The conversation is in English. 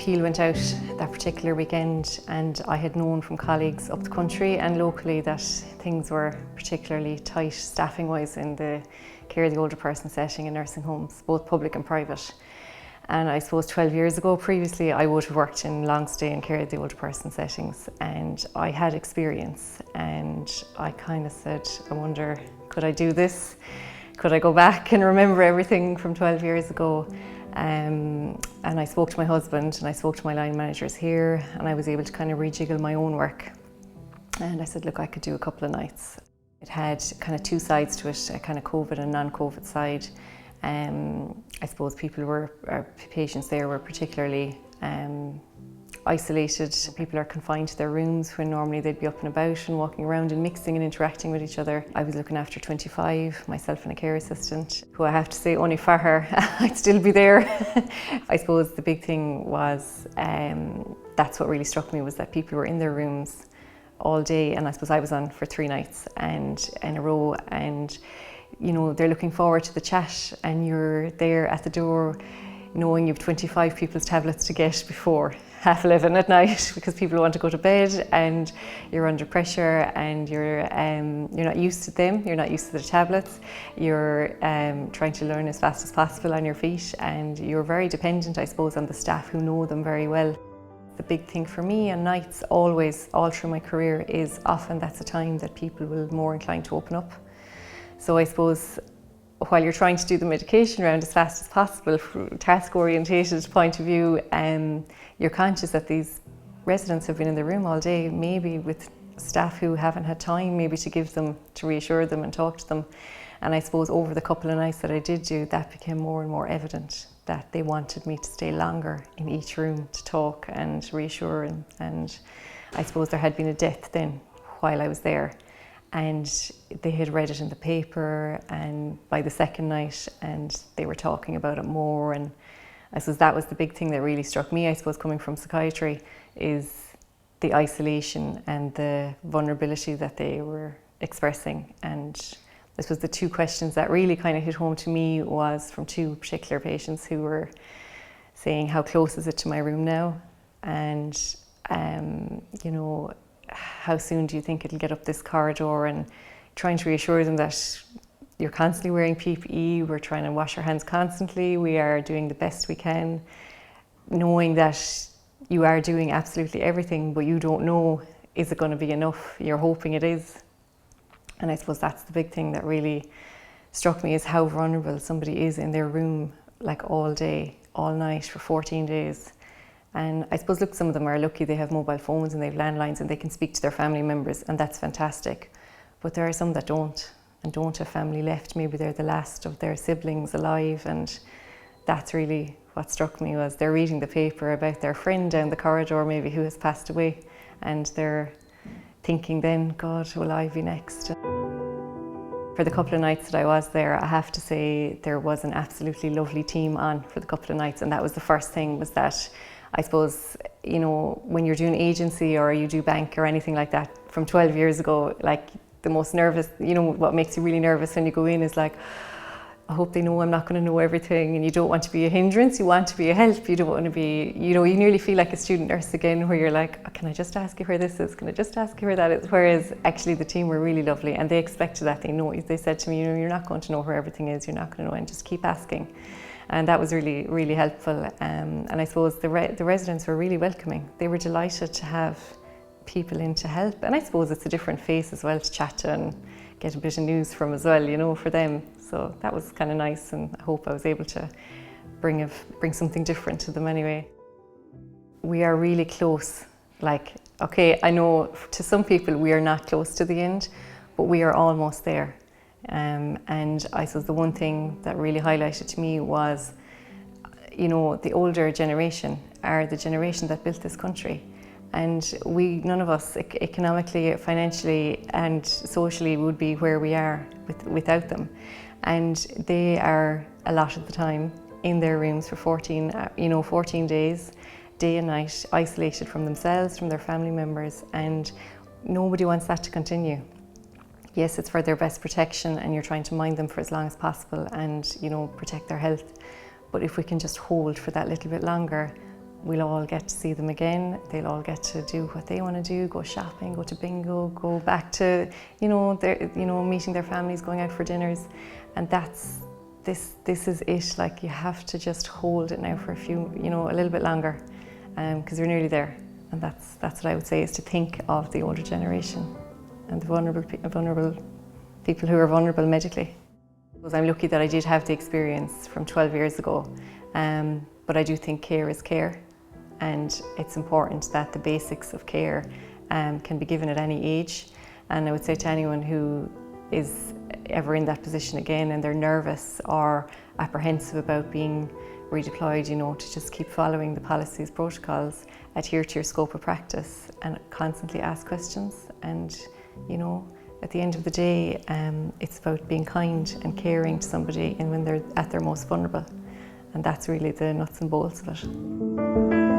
appeal went out that particular weekend, and I had known from colleagues up the country and locally that things were particularly tight staffing wise in the care of the older person setting in nursing homes, both public and private. And I suppose 12 years ago, previously, I would have worked in long stay and care of the older person settings, and I had experience, and I kind of said, I wonder, could I do this? Could I go back and remember everything from 12 years ago? And I spoke to my husband and I spoke to my line managers here, and I was able to kind of rejiggle my own work. And I said, look, I could do a couple of nights. It had kind of two sides to it, a kind of COVID and non-COVID side. I suppose patients there were particularly isolated. People are confined to their rooms when normally they'd be up and about and walking around and mixing and interacting with each other. I was looking after 25, myself and a care assistant, who I have to say, only for her, I'd still be there. I suppose the big thing was, that's what really struck me, was that people were in their rooms all day, and I suppose I was on for 3 nights and in a row, and you know, they're looking forward to the chat, and you're there at the door knowing you've 25 people's tablets to get before 11:30 at night because people want to go to bed, and you're under pressure, and you're not used to them, you're not used to the tablets, you're trying to learn as fast as possible on your feet, and you're very dependent, I suppose, on the staff who know them very well. The big thing for me on nights, always, all through my career, is often that's a time that people will be more inclined to open up. So I suppose while you're trying to do the medication round as fast as possible from a task-orientated point of view, you're conscious that these residents have been in the room all day, maybe with staff who haven't had time maybe to reassure them and talk to them. And I suppose over the couple of nights that I did do, that became more and more evident that they wanted me to stay longer in each room to talk and reassure. And I suppose there had been a death then while I was there, and they had read it in the paper, and by the second night, and they were talking about it more. And I suppose that was the big thing that really struck me, I suppose, coming from psychiatry, is the isolation and the vulnerability that they were expressing. And this was the two questions that really kind of hit home to me, was from two particular patients who were saying, how close is it to my room now? And you know, how soon do you think it'll get up this corridor? And trying to reassure them that you're constantly wearing PPE, we're trying to wash our hands constantly, we are doing the best we can, knowing that you are doing absolutely everything, but you don't know, is it going to be enough? You're hoping it is. And I suppose that's the big thing that really struck me, is how vulnerable somebody is in their room, like all day, all night for 14 days. And I suppose, look, some of them are lucky, they have mobile phones and they have landlines and they can speak to their family members, and that's fantastic. But there are some that don't, and don't have family left. Maybe they're the last of their siblings alive, and that's really what struck me, was they're reading the paper about their friend down the corridor maybe who has passed away, and they're thinking then, God, will I be next? For the couple of nights that I was there, I have to say there was an absolutely lovely team on for the couple of nights, and that was the first thing, was that I suppose, you know, when you're doing agency or you do bank or anything like that from 12 years ago, like the most nervous, you know, what makes you really nervous when you go in is like, I hope they know I'm not going to know everything, and you don't want to be a hindrance, you want to be a help, you don't want to be, you know, you nearly feel like a student nurse again, where you're like, oh, can I just ask you where this is, can I just ask you where that is? Whereas actually the team were really lovely, and they expected that, they said to me, you know, you're not going to know where everything is, you're not going to know, and just keep asking. And that was really, really helpful. And I suppose the residents were really welcoming. They were delighted to have people in to help. And I suppose it's a different face as well to chat to and get a bit of news from as well, you know, for them. So that was kind of nice, and I hope I was able to bring something different to them anyway. We are really close. Like, okay, I know to some people we are not close to the end, but we are almost there. And I suppose the one thing that really highlighted to me was, you know, the older generation are the generation that built this country. And none of us economically, financially and socially would be where we are without them. And they are a lot of the time in their rooms for 14 days, day and night, isolated from themselves, from their family members, and nobody wants that to continue. Yes, it's for their best protection, and you're trying to mind them for as long as possible and, you know, protect their health. But if we can just hold for that little bit longer, We'll all get to see them again. They'll all get to do what they want to do, go shopping, go to bingo, go back to, meeting their families, going out for dinners. And this is it. Like, you have to just hold it now for a little bit longer, because we're nearly there. And that's what I would say, is to think of the older generation and the vulnerable people who are vulnerable medically. I'm lucky that I did have the experience from 12 years ago, but I do think care is care, and it's important that the basics of care can be given at any age. And I would say to anyone who is ever in that position again and they're nervous or apprehensive about being redeployed, to just keep following the policies, protocols, adhere to your scope of practice, and constantly ask questions. And at the end of the day, it's about being kind and caring to somebody and when they're at their most vulnerable. And that's really the nuts and bolts of it.